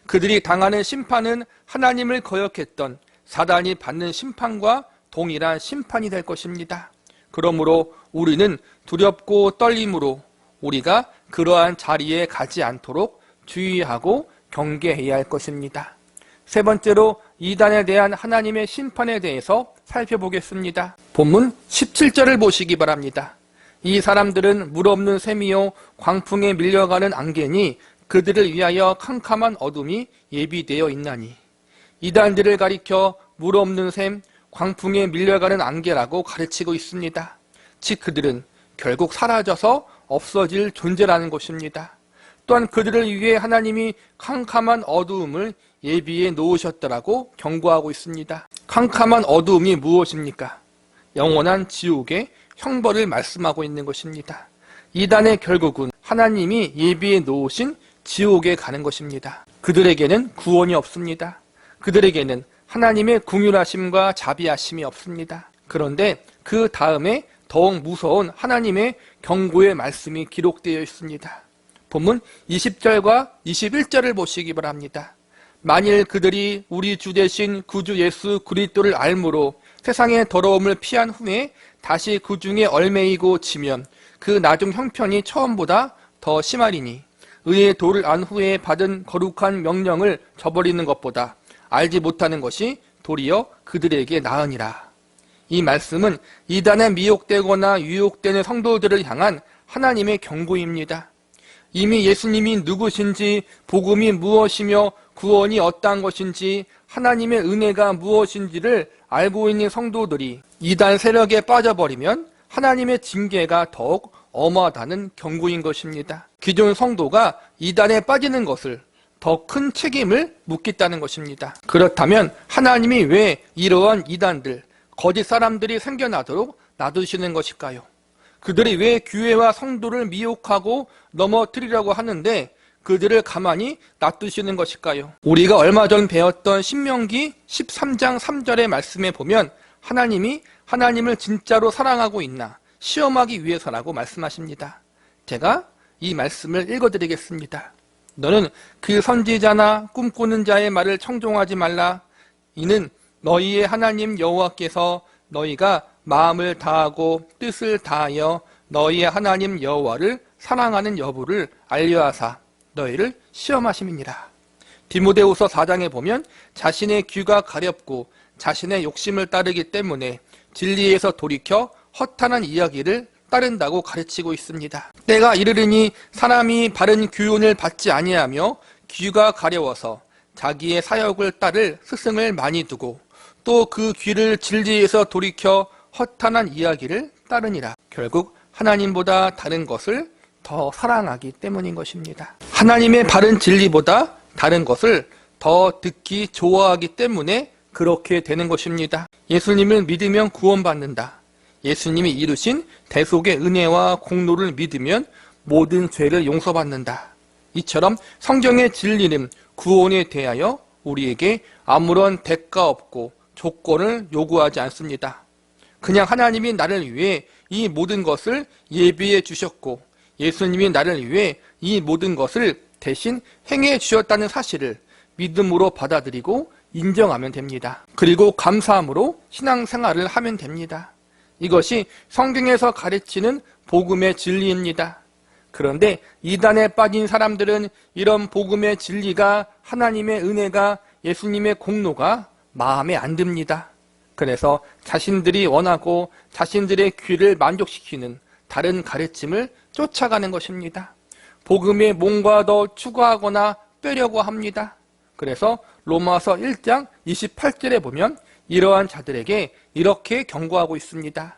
그들이 당하는 심판은 하나님을 거역했던 사단이 받는 심판과 동일한 심판이 될 것입니다. 그러므로 우리는 두렵고 떨림으로 우리가 그러한 자리에 가지 않도록 주의하고 경계해야 할 것입니다. 세 번째로 이단에 대한 하나님의 심판에 대해서 살펴보겠습니다. 본문 17절을 보시기 바랍니다. 이 사람들은 물 없는 샘이요 광풍에 밀려가는 안개니 그들을 위하여 캄캄한 어둠이 예비되어 있나니. 이단들을 가리켜 물 없는 샘, 광풍에 밀려가는 안개라고 가르치고 있습니다. 즉 그들은 결국 사라져서 없어질 존재라는 것입니다. 또한 그들을 위해 하나님이 캄캄한 어두움을 예비해 놓으셨더라고 경고하고 있습니다. 캄캄한 어두움이 무엇입니까? 영원한 지옥의 형벌을 말씀하고 있는 것입니다. 이단의 결국은 하나님이 예비해 놓으신 지옥에 가는 것입니다. 그들에게는 구원이 없습니다. 그들에게는 하나님의 긍휼하심과 자비하심이 없습니다. 그런데 그 다음에 더욱 무서운 하나님의 경고의 말씀이 기록되어 있습니다. 본문 20절과 21절을 보시기 바랍니다. 만일 그들이 우리 주 되신 구주 예수 그리스도를 알므로 세상의 더러움을 피한 후에 다시 그 중에 얽매이고 지면 그 나중 형편이 처음보다 더 심하리니 의의 도를 안 후에 받은 거룩한 명령을 저버리는 것보다 알지 못하는 것이 도리어 그들에게 나으니라. 이 말씀은 이단에 미혹되거나 유혹되는 성도들을 향한 하나님의 경고입니다. 이미 예수님이 누구신지, 복음이 무엇이며 구원이 어떠한 것인지, 하나님의 은혜가 무엇인지를 알고 있는 성도들이 이단 세력에 빠져버리면 하나님의 징계가 더욱 어마하다는 경고인 것입니다. 기존 성도가 이단에 빠지는 것을 더 큰 책임을 묻겠다는 것입니다. 그렇다면 하나님이 왜 이러한 이단들, 거짓 사람들이 생겨나도록 놔두시는 것일까요? 그들이 왜 교회와 성도를 미혹하고 넘어뜨리려고 하는데 그들을 가만히 놔두시는 것일까요? 우리가 얼마 전 배웠던 신명기 13장 3절의 말씀에 보면 하나님이 하나님을 진짜로 사랑하고 있나 시험하기 위해서라고 말씀하십니다. 제가 이 말씀을 읽어드리겠습니다. 너는 그 선지자나 꿈꾸는 자의 말을 청종하지 말라. 이는 너희의 하나님 여호와께서 너희가 마음을 다하고 뜻을 다하여 너희의 하나님 여호와를 사랑하는 여부를 알려하사 너희를 시험하심이니라. 디모데후서 4장에 보면 자신의 귀가 가렵고 자신의 욕심을 따르기 때문에 진리에서 돌이켜 허탄한 이야기를 따른다고 가르치고 있습니다. 때가 이르르니 사람이 바른 교훈을 받지 아니하며 귀가 가려워서 자기의 사역을 따를 스승을 많이 두고 또 그 귀를 진리에서 돌이켜 허탄한 이야기를 따르니라. 결국 하나님보다 다른 것을 더 사랑하기 때문인 것입니다. 하나님의 바른 진리보다 다른 것을 더 듣기 좋아하기 때문에 그렇게 되는 것입니다. 예수님을 믿으면 구원받는다. 예수님이 이루신 대속의 은혜와 공로를 믿으면 모든 죄를 용서받는다. 이처럼 성경의 진리는 구원에 대하여 우리에게 아무런 대가 없고 조건을 요구하지 않습니다. 그냥 하나님이 나를 위해 이 모든 것을 예비해 주셨고 예수님이 나를 위해 이 모든 것을 대신 행해 주셨다는 사실을 믿음으로 받아들이고 인정하면 됩니다. 그리고 감사함으로 신앙생활을 하면 됩니다. 이것이 성경에서 가르치는 복음의 진리입니다. 그런데 이단에 빠진 사람들은 이런 복음의 진리가 하나님의 은혜가 예수님의 공로가 마음에 안 듭니다. 그래서 자신들이 원하고 자신들의 귀를 만족시키는 다른 가르침을 쫓아가는 것입니다. 복음의 뭔가 더 추구하거나 빼려고 합니다. 그래서 로마서 1장 28절에 보면 이러한 자들에게 이렇게 경고하고 있습니다.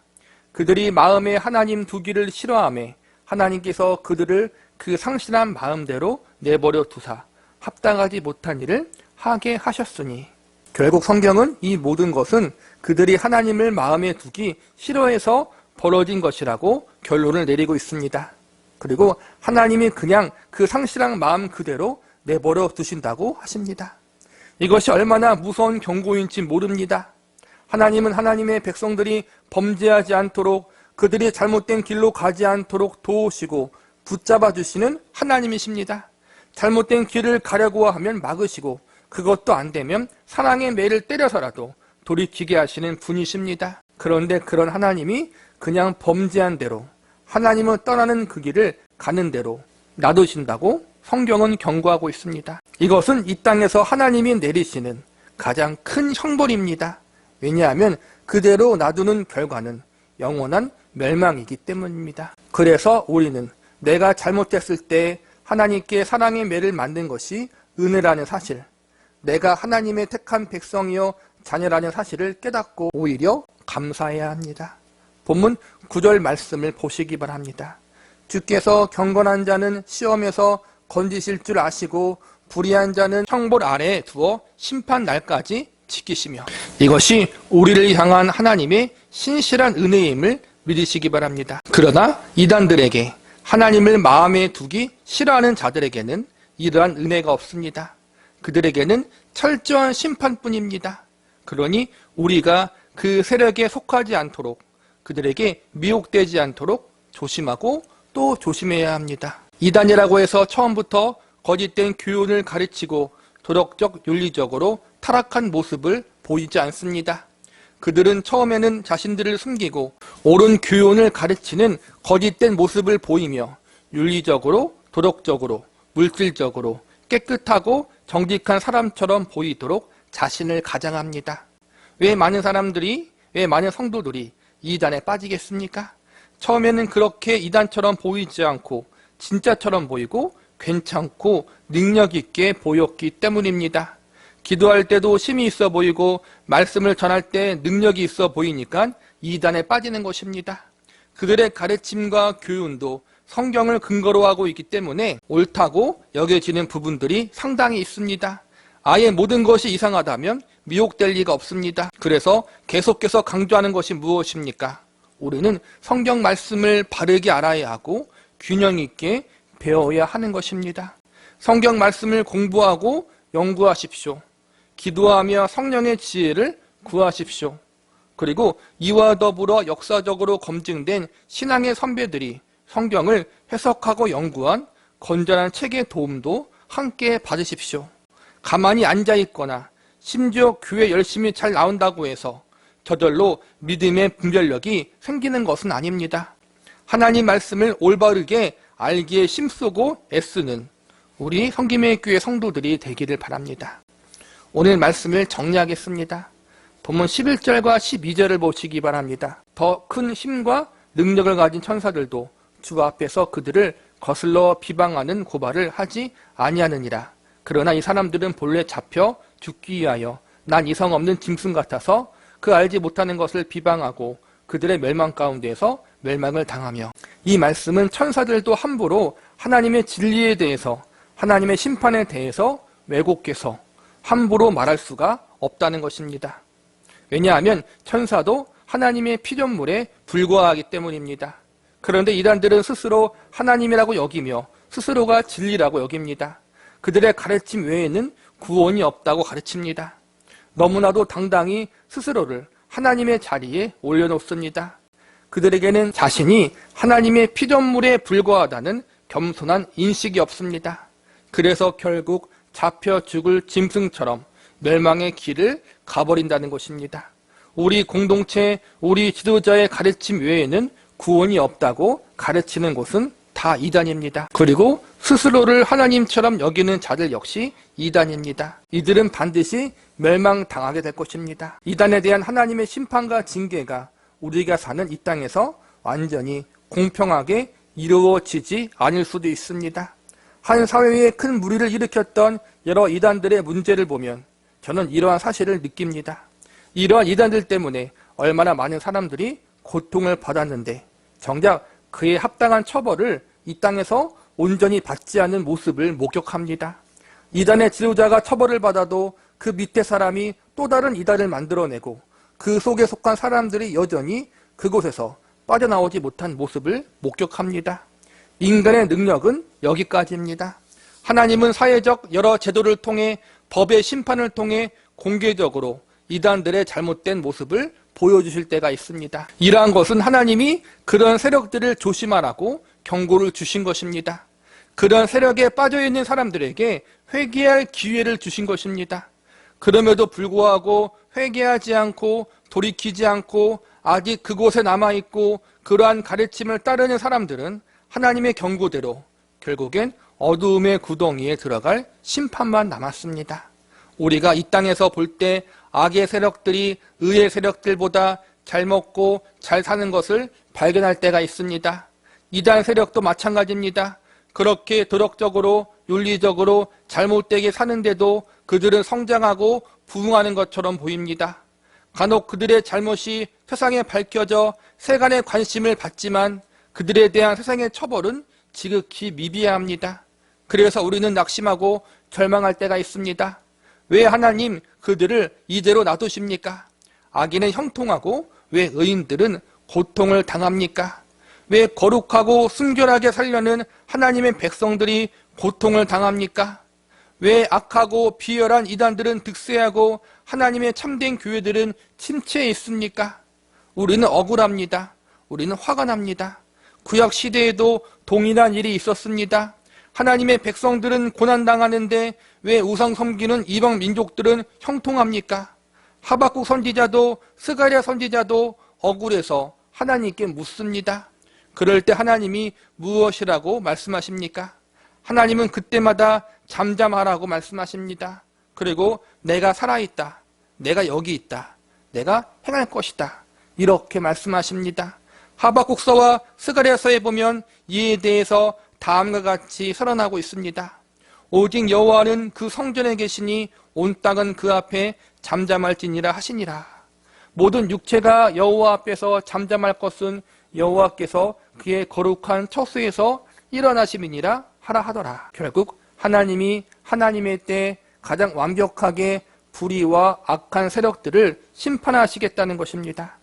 그들이 마음에 하나님 두기를 싫어하며 하나님께서 그들을 그 상실한 마음대로 내버려 두사 합당하지 못한 일을 하게 하셨으니. 결국 성경은 이 모든 것은 그들이 하나님을 마음에 두기 싫어해서 벌어진 것이라고 결론을 내리고 있습니다. 그리고 하나님이 그냥 그 상실한 마음 그대로 내버려 두신다고 하십니다. 이것이 얼마나 무서운 경고인지 모릅니다. 하나님은 하나님의 백성들이 범죄하지 않도록 그들이 잘못된 길로 가지 않도록 도우시고 붙잡아 주시는 하나님이십니다. 잘못된 길을 가려고 하면 막으시고 그것도 안 되면 사랑의 매를 때려서라도 돌이키게 하시는 분이십니다. 그런데 그런 하나님이 그냥 범죄한 대로 하나님을 떠나는 그 길을 가는 대로 놔두신다고 성경은 경고하고 있습니다. 이것은 이 땅에서 하나님이 내리시는 가장 큰 형벌입니다. 왜냐하면 그대로 놔두는 결과는 영원한 멸망이기 때문입니다. 그래서 우리는 내가 잘못했을 때 하나님께 사랑의 매를 만든 것이 은혜라는 사실, 내가 하나님의 택한 백성이요 자녀라는 사실을 깨닫고 오히려 감사해야 합니다. 본문 9절 말씀을 보시기 바랍니다. 주께서 경건한 자는 시험에서 건지실 줄 아시고 불의한 자는 형벌 아래에 두어 심판 날까지 지키시며, 이것이 우리를 향한 하나님의 신실한 은혜임을 믿으시기 바랍니다. 그러나 이단들에게, 하나님을 마음에 두기 싫어하는 자들에게는 이러한 은혜가 없습니다. 그들에게는 철저한 심판뿐입니다. 그러니 우리가 그 세력에 속하지 않도록, 그들에게 미혹되지 않도록 조심하고 또 조심해야 합니다. 이단이라고 해서 처음부터 거짓된 교훈을 가르치고 도덕적 윤리적으로 타락한 모습을 보이지 않습니다. 그들은 처음에는 자신들을 숨기고 옳은 교훈을 가르치는 거짓된 모습을 보이며 윤리적으로, 도덕적으로, 물질적으로 깨끗하고 정직한 사람처럼 보이도록 자신을 가장합니다. 왜 많은 성도들이 이단에 빠지겠습니까? 처음에는 그렇게 이단처럼 보이지 않고 진짜처럼 보이고 괜찮고 능력 있게 보였기 때문입니다. 기도할 때도 힘이 있어 보이고 말씀을 전할 때 능력이 있어 보이니까 이단에 빠지는 것입니다. 그들의 가르침과 교훈도 성경을 근거로 하고 있기 때문에 옳다고 여겨지는 부분들이 상당히 있습니다. 아예 모든 것이 이상하다면 미혹될 리가 없습니다. 그래서 계속해서 강조하는 것이 무엇입니까? 우리는 성경 말씀을 바르게 알아야 하고 균형 있게 배워야 하는 것입니다. 성경 말씀을 공부하고 연구하십시오. 기도하며 성령의 지혜를 구하십시오. 그리고 이와 더불어 역사적으로 검증된 신앙의 선배들이 성경을 해석하고 연구한 건전한 책의 도움도 함께 받으십시오. 가만히 앉아있거나 심지어 교회 열심히 잘 나온다고 해서 저절로 믿음의 분별력이 생기는 것은 아닙니다. 하나님 말씀을 올바르게 알기에 힘쓰고 애쓰는 우리 성김의 교회 성도들이 되기를 바랍니다. 오늘 말씀을 정리하겠습니다. 본문 11절과 12절을 보시기 바랍니다. 더 큰 힘과 능력을 가진 천사들도 주 앞에서 그들을 거슬러 비방하는 고발을 하지 아니하느니라. 그러나 이 사람들은 본래 잡혀 죽기 위하여 난 이성 없는 짐승 같아서 그 알지 못하는 것을 비방하고 그들의 멸망 가운데에서 멸망을 당하며, 이 말씀은 천사들도 함부로 하나님의 진리에 대해서, 하나님의 심판에 대해서 왜곡해서 함부로 말할 수가 없다는 것입니다. 왜냐하면 천사도 하나님의 피조물에 불과하기 때문입니다. 그런데 이단들은 스스로 하나님이라고 여기며 스스로가 진리라고 여깁니다. 그들의 가르침 외에는 구원이 없다고 가르칩니다. 너무나도 당당히 스스로를 하나님의 자리에 올려놓습니다. 그들에게는 자신이 하나님의 피조물에 불과하다는 겸손한 인식이 없습니다. 그래서 결국 잡혀 죽을 짐승처럼 멸망의 길을 가버린다는 것입니다. 우리 공동체, 우리 지도자의 가르침 외에는 구원이 없다고 가르치는 곳은 다 이단입니다. 그리고 스스로를 하나님처럼 여기는 자들 역시 이단입니다. 이들은 반드시 멸망당하게 될 것입니다. 이단에 대한 하나님의 심판과 징계가 우리가 사는 이 땅에서 완전히 공평하게 이루어지지 않을 수도 있습니다. 한 사회에 큰 무리를 일으켰던 여러 이단들의 문제를 보면 저는 이러한 사실을 느낍니다. 이러한 이단들 때문에 얼마나 많은 사람들이 고통을 받았는데 정작 그에 합당한 처벌을 이 땅에서 온전히 받지 않는 모습을 목격합니다. 이단의 지도자가 처벌을 받아도 그 밑에 사람이 또 다른 이단을 만들어내고 그 속에 속한 사람들이 여전히 그곳에서 빠져나오지 못한 모습을 목격합니다. 인간의 능력은 여기까지입니다. 하나님은 사회적 여러 제도를 통해 법의 심판을 통해 공개적으로 이단들의 잘못된 모습을 보여주실 때가 있습니다. 이러한 것은 하나님이 그런 세력들을 조심하라고 경고를 주신 것입니다. 그런 세력에 빠져있는 사람들에게 회개할 기회를 주신 것입니다. 그럼에도 불구하고 회개하지 않고 돌이키지 않고 아직 그곳에 남아있고 그러한 가르침을 따르는 사람들은 하나님의 경고대로 결국엔 어두움의 구덩이에 들어갈 심판만 남았습니다. 우리가 이 땅에서 볼 때 악의 세력들이 의의 세력들보다 잘 먹고 잘 사는 것을 발견할 때가 있습니다. 이단 세력도 마찬가지입니다. 그렇게 도덕적으로 윤리적으로 잘못되게 사는데도 그들은 성장하고 부흥하는 것처럼 보입니다. 간혹 그들의 잘못이 세상에 밝혀져 세간의 관심을 받지만 그들에 대한 세상의 처벌은 지극히 미비합니다. 그래서 우리는 낙심하고 절망할 때가 있습니다. 왜 하나님 그들을 이대로 놔두십니까? 악인은 형통하고 왜 의인들은 고통을 당합니까? 왜 거룩하고 순결하게 살려는 하나님의 백성들이 고통을 당합니까? 왜 악하고 비열한 이단들은 득세하고 하나님의 참된 교회들은 침체해 있습니까? 우리는 억울합니다. 우리는 화가 납니다. 구약 시대에도 동일한 일이 있었습니다. 하나님의 백성들은 고난당하는데 왜 우상 섬기는 이방 민족들은 형통합니까? 하박국 선지자도 스가랴 선지자도 억울해서 하나님께 묻습니다. 그럴 때 하나님이 무엇이라고 말씀하십니까? 하나님은 그때마다 잠잠하라고 말씀하십니다. 그리고 내가 살아있다. 내가 여기 있다. 내가 행할 것이다. 이렇게 말씀하십니다. 하박국서와 스가랴서에 보면 이에 대해서 다음과 같이 선언하고 있습니다. 오직 여호와는 그 성전에 계시니 온 땅은 그 앞에 잠잠할지니라 하시니라. 모든 육체가 여호와 앞에서 잠잠할 것은 여호와께서 그의 거룩한 처소에서 일어나심이니라 하라 하더라. 결국 하나님이 하나님의 때 가장 완벽하게 불의와 악한 세력들을 심판하시겠다는 것입니다.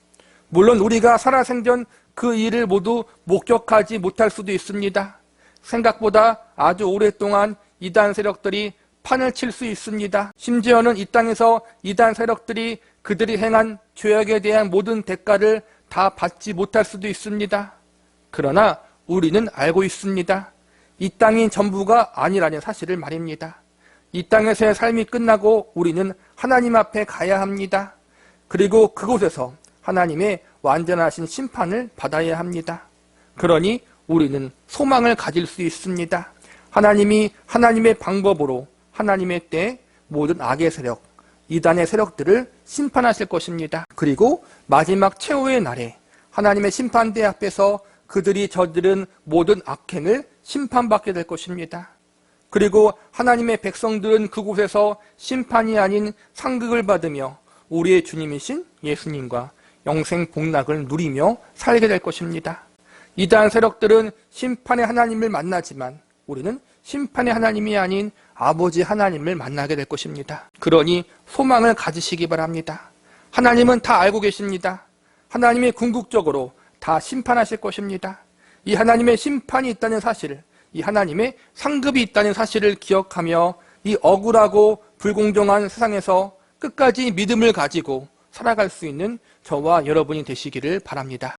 물론 우리가 살아생전 그 일을 모두 목격하지 못할 수도 있습니다. 생각보다 아주 오랫동안 이단 세력들이 판을 칠 수 있습니다. 심지어는 이 땅에서 이단 세력들이 그들이 행한 죄악에 대한 모든 대가를 다 받지 못할 수도 있습니다. 그러나 우리는 알고 있습니다. 이 땅이 전부가 아니라는 사실을 말입니다. 이 땅에서의 삶이 끝나고 우리는 하나님 앞에 가야 합니다. 그리고 그곳에서 하나님의 완전하신 심판을 받아야 합니다. 그러니 우리는 소망을 가질 수 있습니다. 하나님이 하나님의 방법으로 하나님의 때 모든 악의 세력, 이단의 세력들을 심판하실 것입니다. 그리고 마지막 최후의 날에 하나님의 심판대 앞에서 그들이 저지른 모든 악행을 심판받게 될 것입니다. 그리고 하나님의 백성들은 그곳에서 심판이 아닌 상급을 받으며 우리의 주님이신 예수님과 영생 복락을 누리며 살게 될 것입니다. 이단 세력들은 심판의 하나님을 만나지만 우리는 심판의 하나님이 아닌 아버지 하나님을 만나게 될 것입니다. 그러니 소망을 가지시기 바랍니다. 하나님은 다 알고 계십니다. 하나님이 궁극적으로 다 심판하실 것입니다. 이 하나님의 심판이 있다는 사실, 이 하나님의 상급이 있다는 사실을 기억하며 이 억울하고 불공정한 세상에서 끝까지 믿음을 가지고 살아갈 수 있는 저와 여러분이 되시기를 바랍니다.